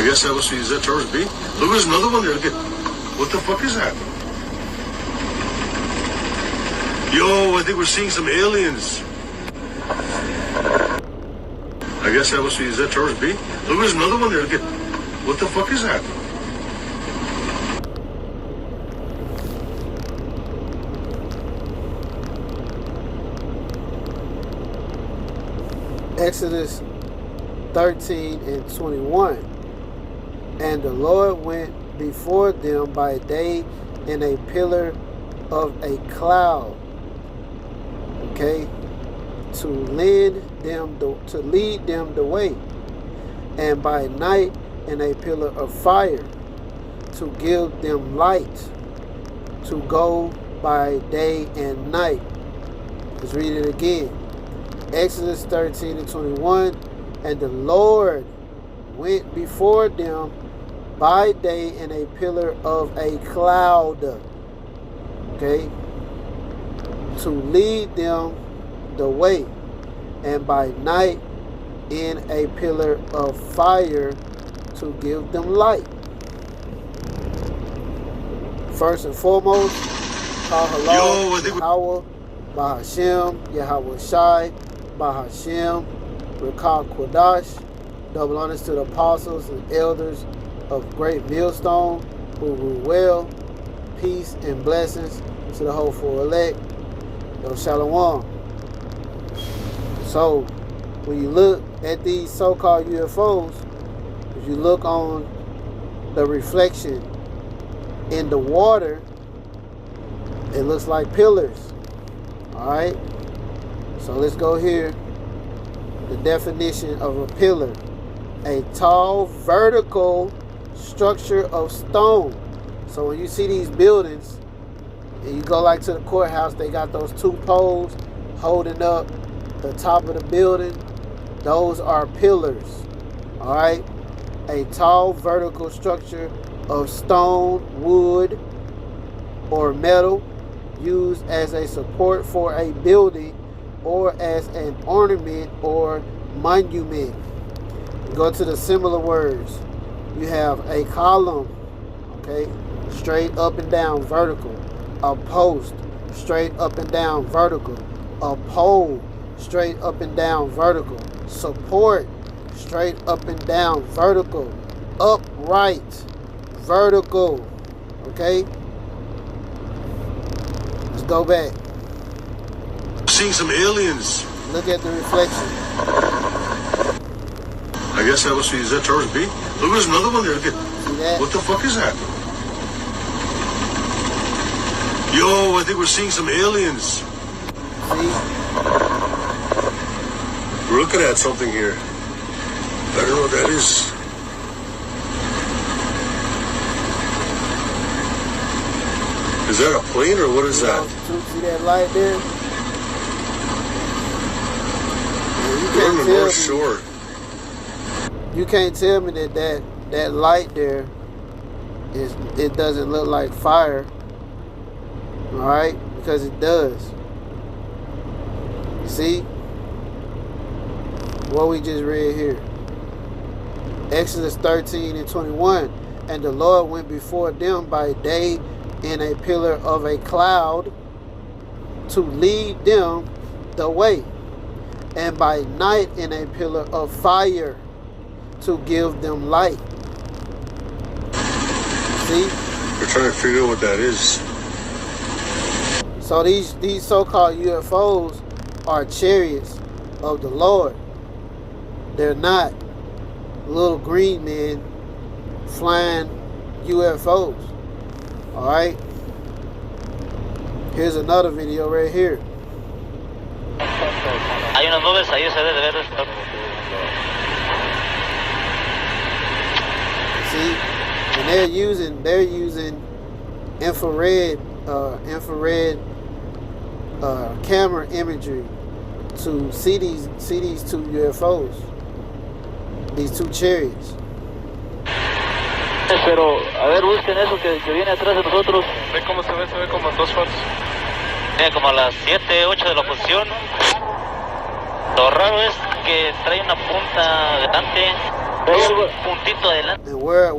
I guess that was, is that Taurus B? Look, there's another one there. Look at, what the fuck is that? Yo, I think we're seeing some aliens. I guess that was, is that Taurus B? Look, there's another one there. Look at, what the fuck is that? Exodus 13 and 21. And the Lord went before them by day in a pillar of a cloud, okay, to lead them the way, and by night in a pillar of fire to give them light to go by day and night. Let's read it again. Exodus 13 and 21. And the Lord went before them by day in a pillar of a cloud, okay, to lead them the way, and by night in a pillar of fire to give them light. First and foremost, Kahalah, Yahweh, Bahashem, Yahweh Shai, Bahashem, Rekah Quadash. Double honors to the apostles and elders of Great Millstone who rule well. Peace and blessings to the hopeful elect. Yo, Shalom. So, when you look at these so-called UFOs, if you look on the reflection in the water, it looks like pillars. Alright? So let's go here. The definition of a pillar: a tall vertical structure of stone. So when you see these buildings and you go like to the courthouse, they got those two poles holding up the top of the building. Those are pillars. All right, a tall vertical structure of stone, wood, or metal used as a support for a building or as an ornament or monument. Go to the similar words. You have a column, okay, straight up and down, vertical. A post, straight up and down, vertical. A pole, straight up and down, vertical. Support, straight up and down, vertical. Upright, vertical. Okay? Let's go back. Seeing some aliens. Look at the reflection. I guess that was, is that Taurus B? Look, there's another one there. Look at, see that? What the fuck is that? Yo, I think we're seeing some aliens. See? We're looking at something here. I don't know what that is. Is that a plane or what is that? See that light there? We're on the North Shore. You can't tell me that light there it doesn't look like fire. Alright? Because it does. See? What we just read here. Exodus 13 and 21. And the Lord went before them by day in a pillar of a cloud to lead them the way, and by night in a pillar of fire to give them light. See? We're trying to figure out what that is. So these so-called UFOs are chariots of the Lord. They're not little green men flying UFOs. Alright? Here's another video right here. Hay unas nubes ahí, se debe de ver esto. See? And they're using infrared camera imagery to see these two UFOs. These two chariots. Pero, a ver, busquen eso que viene atrás de nosotros. Ve cómo se ve como dos fotos. Como a las 7, 8 de la posición. Lo raro es que trae una punta delante Puntito adelante. And where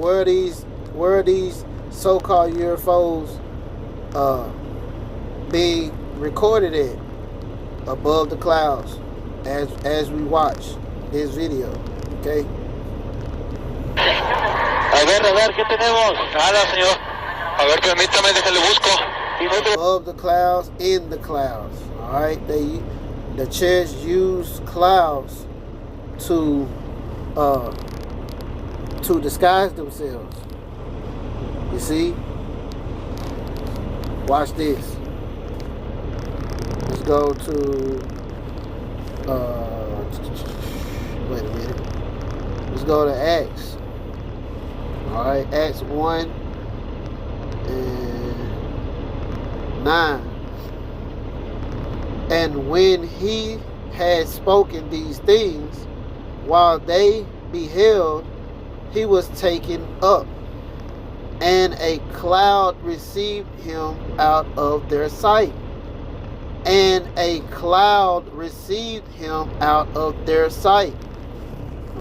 are these so-called UFOs being recorded at? Above the clouds, as we watch this video. Okay. A ver, ¿qué tenemos? Nada, señor. A ver, permítame, déjale busco. Above the clouds, in the clouds. All right. The church used clouds to disguise themselves. You see? Watch this. Let's go to wait a minute. Let's go to Acts. All right, Acts 1 and 9. And when he had spoken these things, while they beheld, he was taken up, and a cloud received him out of their sight. And a cloud received him out of their sight.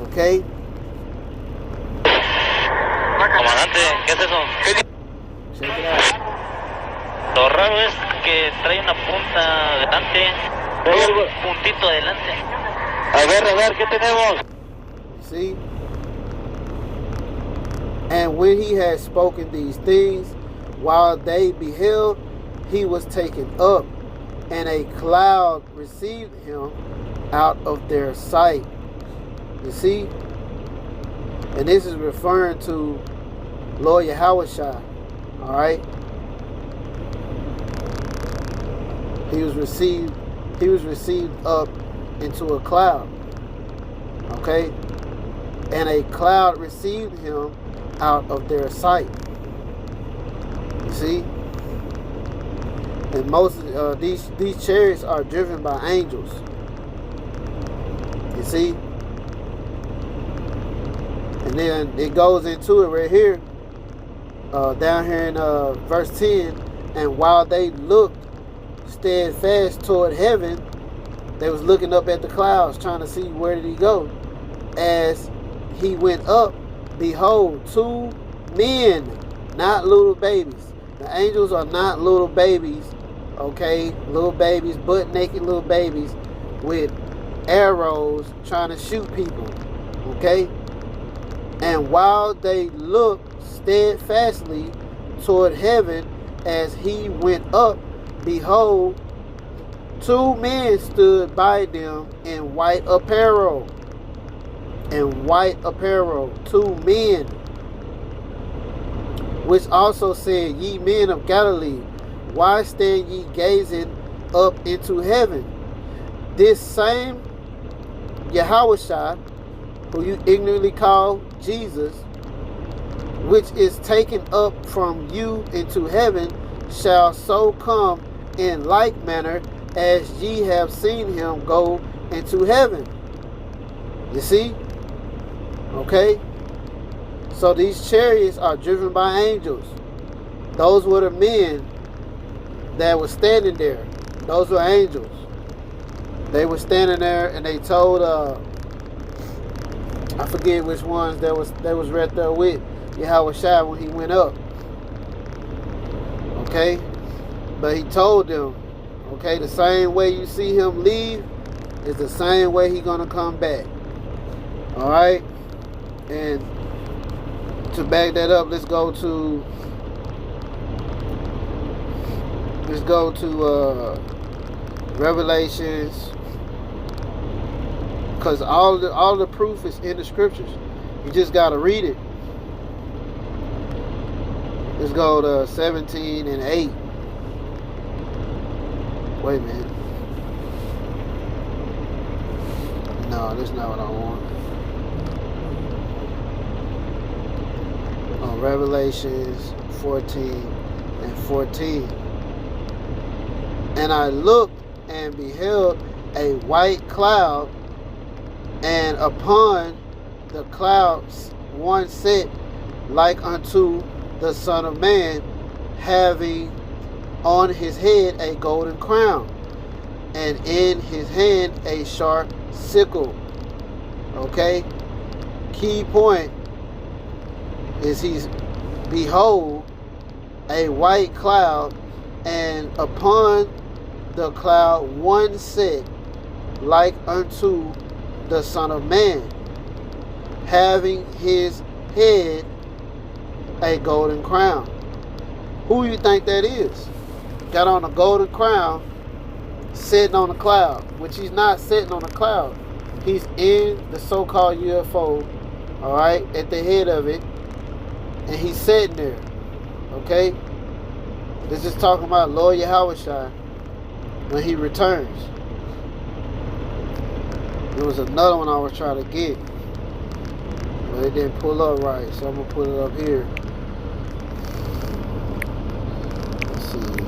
Okay? Comandante, ¿qué es eso? Check it out. Lo raro es que trae una punta adelante. Puntito adelante. A ver, ¿qué tenemos? See? And when he had spoken these things, while they beheld, he was taken up, and a cloud received him out of their sight. You see? And this is referring to Lord Yahushua. Alright? He was received up into a cloud. Okay? And a cloud received him out of their sight. You see? And most of these chariots are driven by angels. You see? And then it goes into it right here, down here in verse 10. And while they looked steadfast toward heaven, they was looking up at the clouds, trying to see where did he go. As he went up, behold, 2 men, not little babies. The angels are not little babies, okay? Little babies, butt naked little babies with arrows trying to shoot people, okay? And while they looked steadfastly toward heaven as he went up, behold, 2 men stood by them in white apparel. In white apparel, 2 men, which also said, Ye men of Galilee, why stand ye gazing up into heaven? This same Yahushua, who you ignorantly call Jesus, which is taken up from you into heaven, shall so come in like manner as ye have seen him go into heaven. You see? Okay? So these chariots are driven by angels. Those were the men that were standing there. Those were angels. They were standing there and they told I forget which ones that was right there with Yahushua when he went up. Okay? But he told them, okay, the same way you see him leave is the same way he's gonna come back. Alright? And to back that up, let's go to Revelations, because all the proof is in the scriptures. You just gotta read it. Let's go to 17 and 8. Wait a minute. No, that's not what I want. Revelations 14 and 14. And I looked and beheld a white cloud, and upon the clouds one set like unto the Son of Man, having on his head a golden crown, and in his hand a sharp sickle. Okay? key point is he's, behold, a white cloud, and upon the cloud one set like unto the Son of Man, having his head a golden crown. Who you think that is? Got on a golden crown, sitting on a cloud, which he's not sitting on a cloud. He's in the so-called UFO, all right, at the head of it, and he's sitting there, okay? This is talking about Lord Yahushua when he returns. There was another one I was trying to get, but it didn't pull up right, so I'm going to put it up here. Let's see.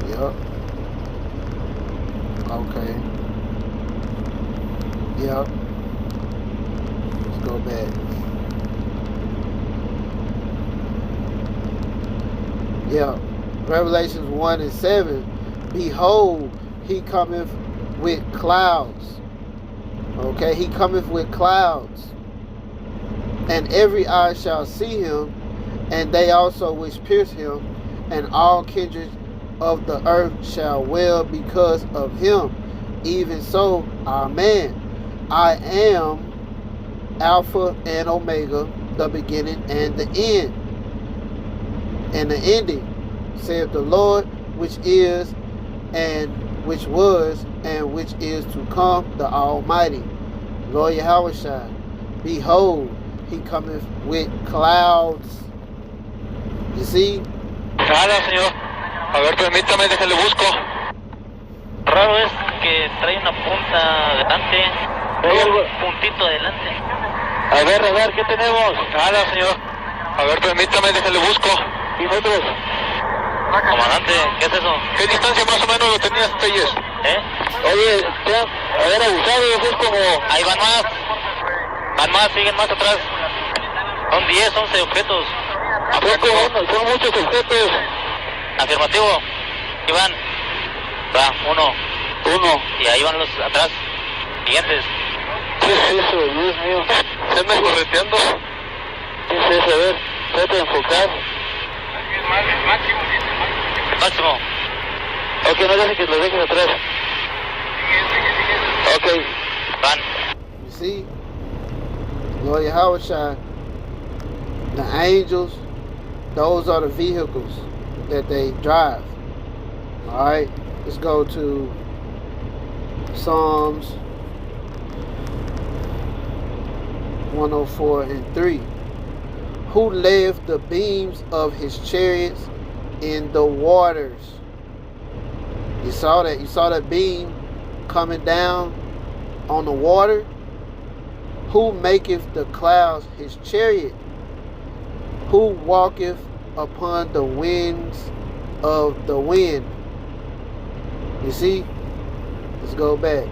Yep. Okay. Yep. Let's go back. Yeah. Revelations 1 and 7. Behold, he cometh with clouds. Okay, he cometh with clouds. And every eye shall see him, and they also which pierce him, and all kindreds of the earth shall wail because of him. Even so, amen. I am Alpha and Omega, the beginning and the end, and the ending, saith the Lord, which is, and which was, and which is to come, the Almighty. Lord Yahushua, behold, he cometh with clouds. You see? Nada, señor. A ver, permítame, déjale busco. Raro es que trae una punta delante, un puntito adelante. A ver, ¿qué tenemos? Nada, señor. A ver, permítame, déjale busco. ¿Y nosotros? Comandante, ¿qué es eso? ¿Qué distancia más o menos lo tenías, Peyes? Oye, A ver, abusado, es como... ahí van más. Van más, siguen más atrás. Son 10, 11 objetos. Son muchos objetos. Afirmativo. Ahí van. Va, uno. Y ahí van los atrás. Siguientes. ¿Qué es eso, Dios mío? ¿Se me correteando? ¿Qué es eso? A ver, trata de enfocar. Máximo. Ok, no dejes que lo dejes atrás. Ok. Van. You see? Lord Yahushua, the angels, those are the vehicles that they drive. Alright, let's go to Psalms 104 and 3. Who left the beams of his chariots in the waters? You saw that? You saw that beam coming down on the water? Who maketh the clouds his chariot? Who walketh upon the wings of the wind? You see? Let's go back.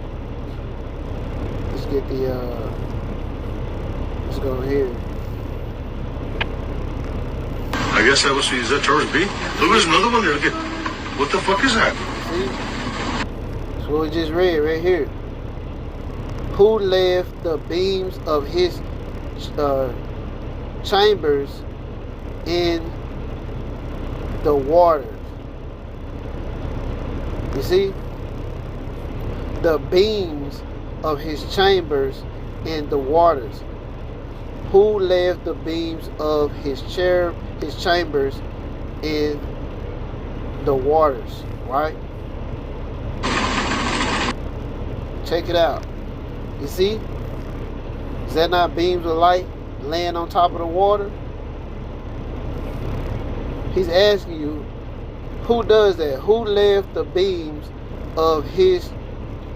Let's get the let's go here. I guess that was, is that Taurus B? Look, there's another one there. Look at, what the fuck is that? See? That's what we just read right here. Who left the beams of his chambers in the waters? You see? The beams of his chambers in the waters. Who left the beams of his chambers in the waters, right? Check it out. You see? Is that not beams of light laying on top of the water? He's asking you, who does that? Who left the beams of his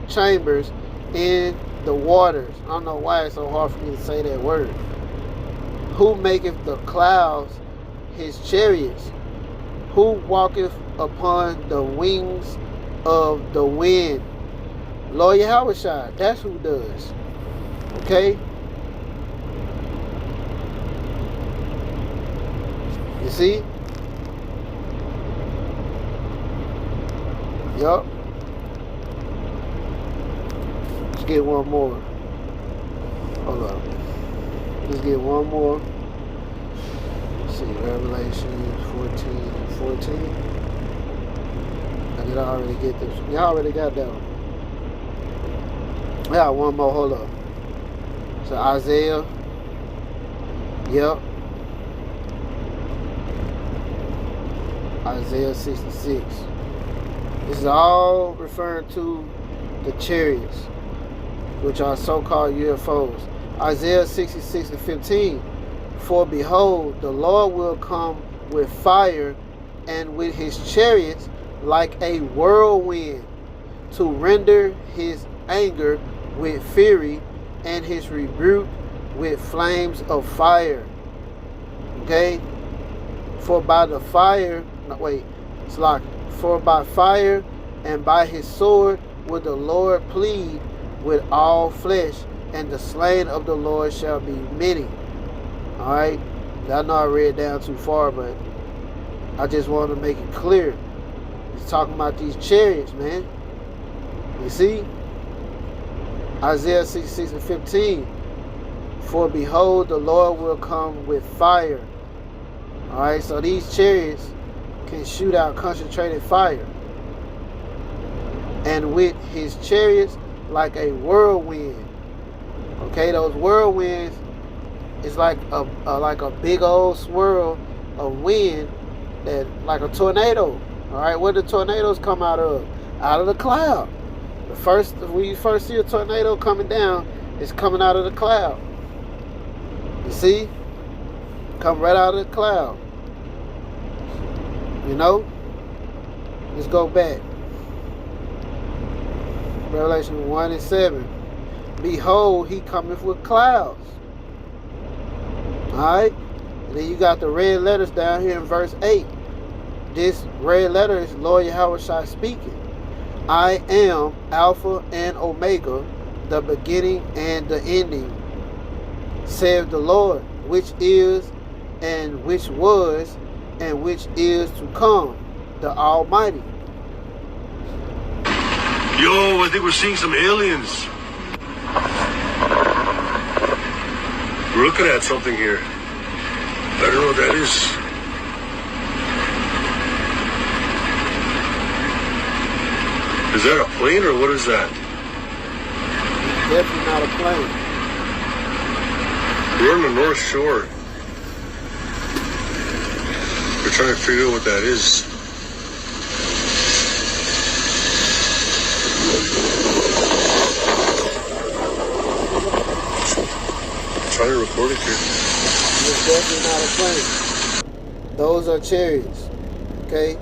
chambers in the waters? I don't know why it's so hard for me to say that word. Who maketh the clouds his chariots? Who walketh upon the wings of the wind? Lord Yahushua, that's who does. Okay? You see? Yup. Let's get one more. Hold on. Let's get one more. Let's see, Revelation 14:14. I did already get this. Y'all already got that one. Yeah, one more. Hold up. So Isaiah. Yep. Isaiah 66. This is all referring to the chariots, which are so-called UFOs. Isaiah 66:15. For behold, the Lord will come with fire and with his chariots like a whirlwind, to render his anger with fury and his rebuke with flames of fire. Okay? For by the fire, no wait, it's like, for by fire and by his sword will the Lord plead with all flesh, and the slain of the Lord shall be many. Alright? I know I read down too far, but I just want to make it clear. He's talking about these chariots, man. You see? Isaiah 66:15. For behold, the Lord will come with fire. Alright, so these chariots can shoot out concentrated fire. And with his chariots like a whirlwind. Okay, those whirlwinds is like a big old swirl of wind, that like a tornado. Alright, where do tornadoes come out of? Out of the cloud. When you first see a tornado coming down, it's coming out of the cloud. You see? Come right out of the cloud. You know? Let's go back. Revelation 1:7. Behold, he cometh with clouds. Alright? And then you got the red letters down here in verse 8. This red letter is Lord Yahushua speaking. I am Alpha and Omega, the beginning and the ending, saith the Lord, which is, and which was, and which is to come, the Almighty. Yo, I think we're seeing some aliens. We're looking at something here. I don't know what that is. Is that a plane or what is that? Definitely not a plane. We're on the North Shore. We're trying to figure out what that is. I'm trying to record it here. It's definitely not a plane. Those are chariots. Okay?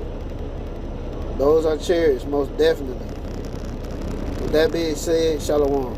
Those are chariots, most definitely. With that being said, Shalom.